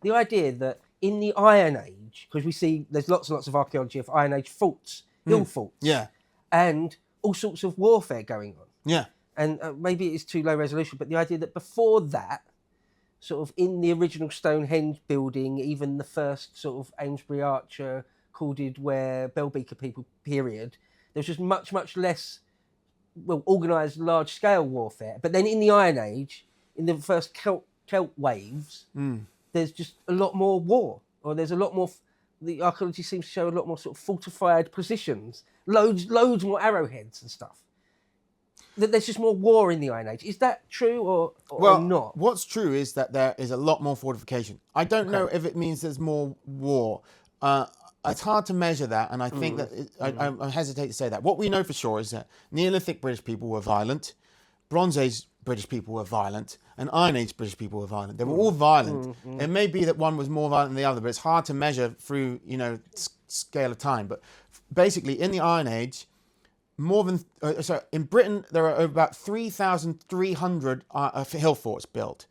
the idea that in the Iron Age, because we see there's lots and lots of archaeology of Iron Age forts, Hillforts, Yeah. and all sorts of warfare going on. Yeah. And maybe it is too low resolution, but the idea that before that, sort of in the original Stonehenge building, even the first sort of Amesbury Archer, Corded Ware, Bellbeaker people period, there was just much, much less, well, organised large-scale warfare. But then in the Iron Age, in the first Celt waves, there's just a lot more war, or there's a lot more. The archaeology seems to show a lot more sort of fortified positions, loads more arrowheads and stuff. That there's just more war in the Iron Age. Is that true or not? What's true is that there is a lot more fortification. I don't know if it means there's more war. It's hard to measure that, and I think that I hesitate to say that. What we know for sure is that Neolithic British people were violent, Bronze Age British people were violent, and Iron Age British people were violent. They were all violent. It may be that one was more violent than the other, but it's hard to measure through scale of time. But basically, in the Iron Age, in Britain there are about 3,300 hill forts built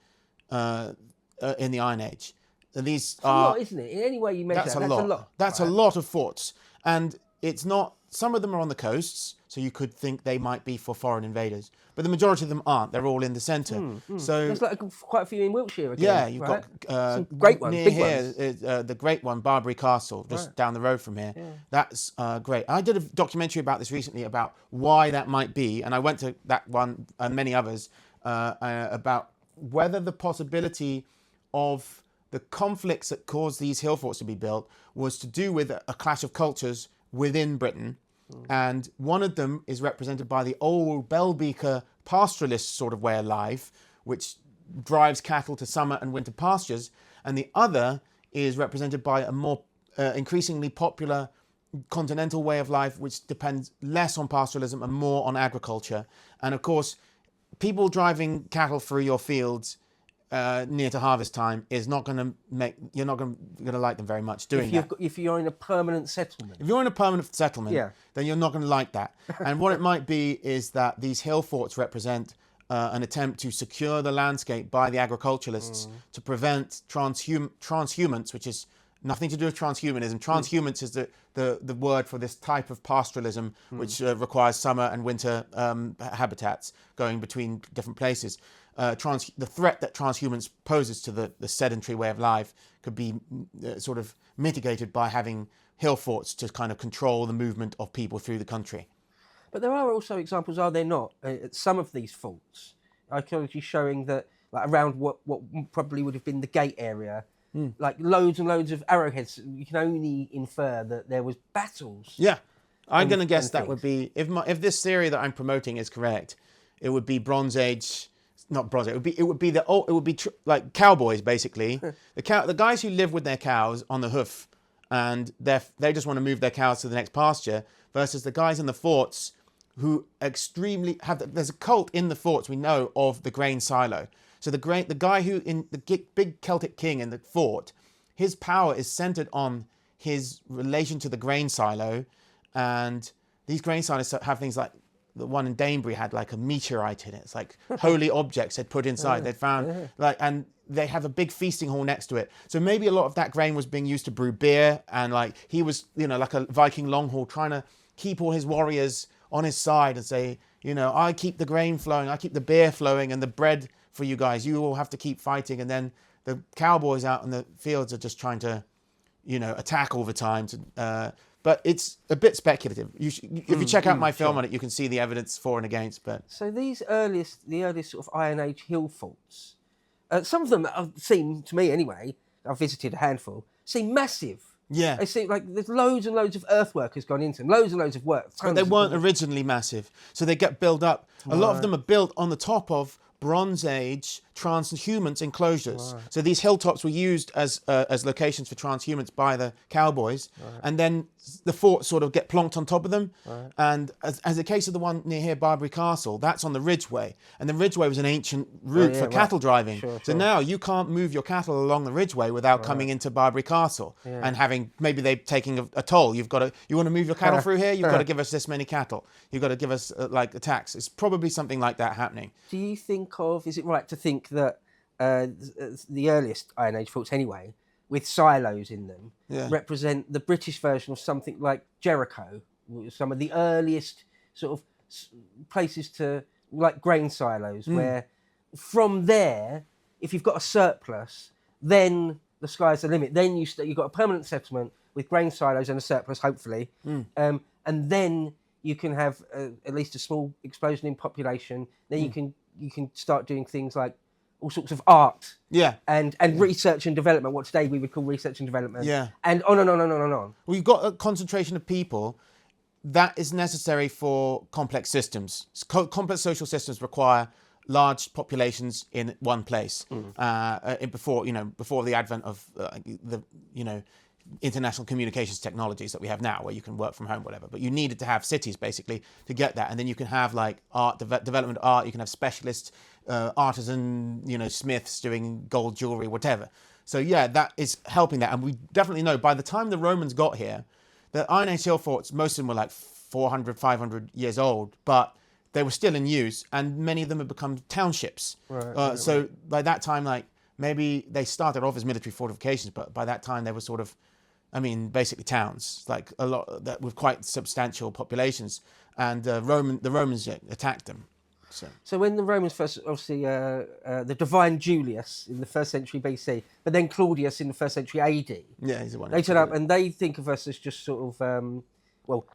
in the Iron Age. These a lot, isn't it? In any way you measure that's a lot. That's right? A lot of forts, and it's not. Some of them are on the coasts, so you could think they might be for foreign invaders, but the majority of them aren't. They're all in the centre. So there's like quite a few in Wiltshire again. Yeah, you've right? got some great ones. Near Big here, ones. The great one, Barbary Castle, just down the road from here. Yeah. That's great. I did a documentary about this recently about why that might be, and I went to that one and many others about whether the possibility of the conflicts that caused these hill forts to be built was to do with a clash of cultures within Britain. And one of them is represented by the old Bellbeaker pastoralist sort of way of life, which drives cattle to summer and winter pastures. And the other is represented by a more increasingly popular continental way of life, which depends less on pastoralism and more on agriculture. And of course, people driving cattle through your fields near to harvest time is not going to you're not going to like them very much doing that. If you're in a permanent settlement. If you're in a permanent settlement, then you're not going to like that. And what it might be is that these hill forts represent an attempt to secure the landscape by the agriculturalists to prevent transhumance, which is nothing to do with transhumanism. Transhumance is the word for this type of pastoralism, which requires summer and winter habitats going between different places. The threat that transhumance poses to the sedentary way of life could be sort of mitigated by having hill forts to kind of control the movement of people through the country. But there are also examples, are there not, at some of these forts, archaeology showing that like around what probably would have been the gate area, like loads and loads of arrowheads. You can only infer that there was battles. Yeah, I'm going to guess that would be, if this theory that I'm promoting is correct, it would be Bronze Age. Not Bronze Age. It would be like cowboys basically. The guys who live with their cows on the hoof, and they just want to move their cows to the next pasture, versus the guys in the forts who extremely there's a cult in the forts, we know, of the grain silo. So the guy who in the big Celtic king in the fort, his power is centered on his relation to the grain silo, and these grain silos have things like the one in Danebury had like a meteorite in it. It's like holy objects they'd put inside. They'd found and they have a big feasting hall next to it. So maybe a lot of that grain was being used to brew beer, and like he was, like a Viking long haul trying to keep all his warriors on his side and say, I keep the grain flowing, I keep the beer flowing and the bread for you guys. You all have to keep fighting. And then the cowboys out in the fields are just trying to, attack all the time. But it's a bit speculative. If you check out my film on it, you can see the evidence for and against. But so the earliest sort of Iron Age hill forts, some of them seem, to me anyway, I've visited a handful, seem massive. Yeah. They seem like there's loads and loads of earthwork has gone into them, loads and loads of work. But they weren't originally massive, so they get built up. A lot of them are built on the top of Bronze Age transhumance enclosures. Right. So these hilltops were used as locations for transhumance by the cowboys, and then the forts sort of get plonked on top of them. Right. And as the case of the one near here, Barbary Castle, that's on the Ridgeway, and the Ridgeway was an ancient route for cattle driving. So now you can't move your cattle along the Ridgeway without coming into Barbary Castle and having maybe they taking a toll. You want to move your cattle through here, you've got to give us this many cattle. You've got to give us like a tax. It's probably something like that happening. Do you think is it right to think that the earliest Iron Age forts anyway, with silos in them, Yeah. represent the British version of something like Jericho, some of the earliest sort of places to, like grain silos, where from there, if you've got a surplus, then the sky's the limit. Then you've got a permanent settlement with grain silos and a surplus, hopefully, and then you can have at least a small explosion in population. Then you can start doing things like all sorts of art, and research and development, what today we would call research and development, and on and on and on and on. Well, you've got a concentration of people that is necessary for complex systems. Complex social systems require large populations in one place. Before the advent of the international communications technologies that we have now, where you can work from home, whatever. But you needed to have cities basically to get that, and then you can have like art development, art. You can have specialists, artisan, smiths doing gold jewelry, whatever. So yeah, that is helping that, and we definitely know by the time the Romans got here, the Iron Age hill forts, most of them were like 400, 500 years old, but they were still in use, and many of them have become townships. So by that time, like maybe they started off as military fortifications, but by that time they were sort of, basically towns, like a lot that with quite substantial populations, and the Romans attacked them. So when the Romans first, obviously, the divine Julius in the 1st century BC, but then Claudius in the 1st century AD. Yeah, he's the one. They turn up and they think of us as just sort of,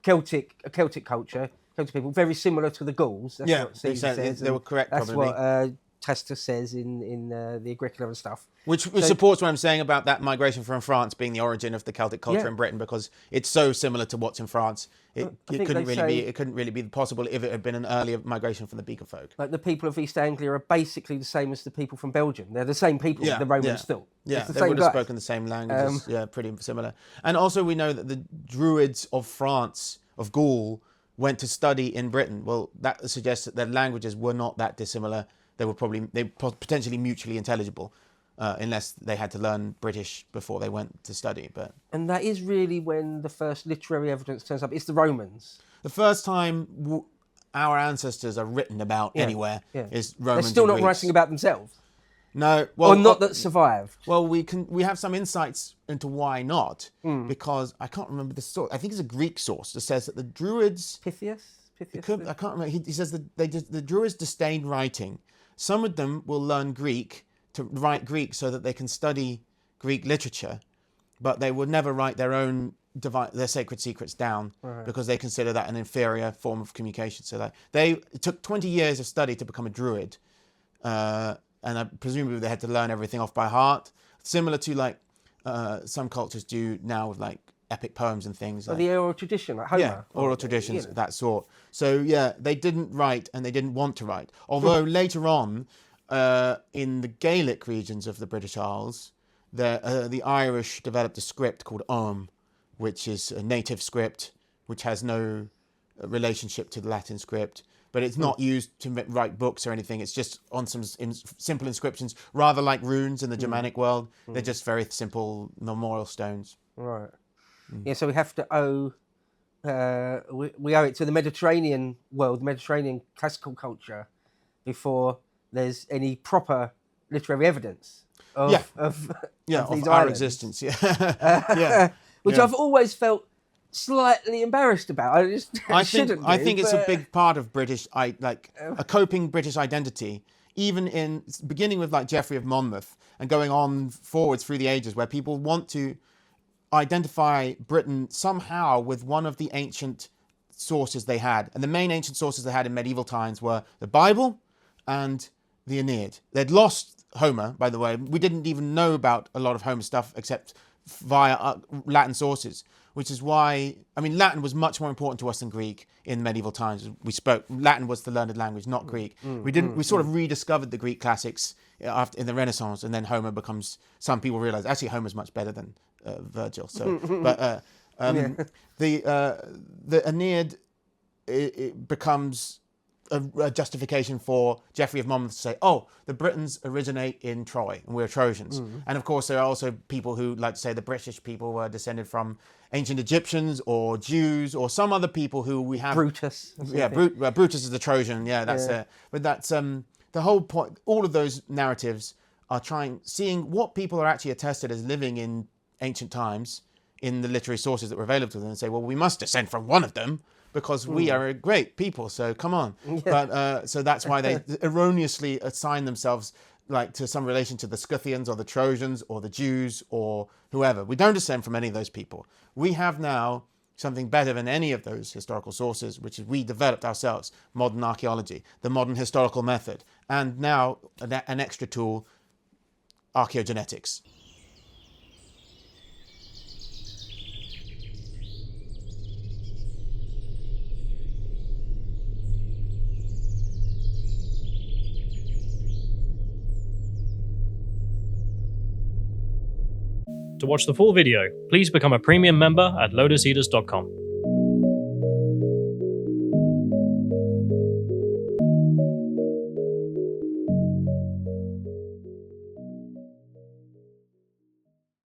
Celtic culture, Celtic people, very similar to the Gauls. That's what Caesar says. They were correct, that's probably. What Tacitus says in the Agricola and stuff. Which supports what I'm saying about that migration from France being the origin of the Celtic culture in Britain, because it's so similar to what's in France. It couldn't really be possible if it had been an earlier migration from the Beaker folk. Like the people of East Anglia are basically the same as the people from Belgium. They're the same people the Romans thought. Yeah, they would have spoken the same languages. Pretty similar. And also we know that the Druids of France, of Gaul, went to study in Britain. Well, that suggests that their languages were not that dissimilar. They were potentially mutually intelligible, unless they had to learn British before they went to study. And that is really when the first literary evidence turns up. It's the Romans. The first time our ancestors are written about anywhere is Romans. They're still not Greeks. writing about themselves. No, or not that survived. Well, we have some insights into why not, because I can't remember the source. I think it's a Greek source that says that the Druids. Pythias. I can't remember. He says that the Druids disdained writing. Some of them will learn Greek to write Greek so that they can study Greek literature, but they would never write their sacred secrets down, because they consider that an inferior form of communication. So it took 20 years of study to become a Druid, and presumably they had to learn everything off by heart, similar to like some cultures do now with like epic poems and things. Like the oral tradition, like Homer. Yeah, oral traditions of that sort. So yeah, they didn't write and they didn't want to write. Although later on, in the Gaelic regions of the British Isles, the Irish developed a script called which is a native script, which has no relationship to the Latin script. But it's not used to write books or anything. It's just on some simple inscriptions, rather like runes in the Germanic world. They're just very simple memorial stones. Right. Yeah, so we have to owe we owe it to the Mediterranean world, Mediterranean classical culture, before there's any proper literary evidence of these our islands. existence. Which I've always felt slightly embarrassed about. I think it's a big part of British, a coping British identity, even in beginning with like Geoffrey of Monmouth and going on forwards through the ages, where people want to identify Britain somehow with one of the ancient sources they had. And the main ancient sources they had in medieval times were the Bible and the Aeneid. They'd lost Homer, by the way. We didn't even know about a lot of Homer stuff except via Latin sources, which is why, Latin was much more important to us than Greek in medieval times. Latin was the learned language, not Greek. We sort of rediscovered the Greek classics in the Renaissance, and then Homer becomes, some people realize, actually Homer's much better than Virgil. So, the Aeneid, it becomes a justification for Geoffrey of Monmouth to say, the Britons originate in Troy and we're Trojans. And of course, there are also people who like to say the British people were descended from ancient Egyptians or Jews or some other people who we have. Brutus. Yeah, Brutus is the Trojan. Yeah, that's it. But that's the whole point. All of those narratives are seeing what people are actually attested as living in ancient times in the literary sources that were available to them, and say, well, we must descend from one of them because we are a great people, so come on. But so that's why they erroneously assign themselves like to some relation to the Scythians or the Trojans or the Jews or whoever. We don't descend from any of those people. We have now something better than any of those historical sources, which is we developed ourselves, modern archaeology, the modern historical method, and now an extra tool, archaeogenetics. To watch the full video, please become a premium member at lotuseaters.com.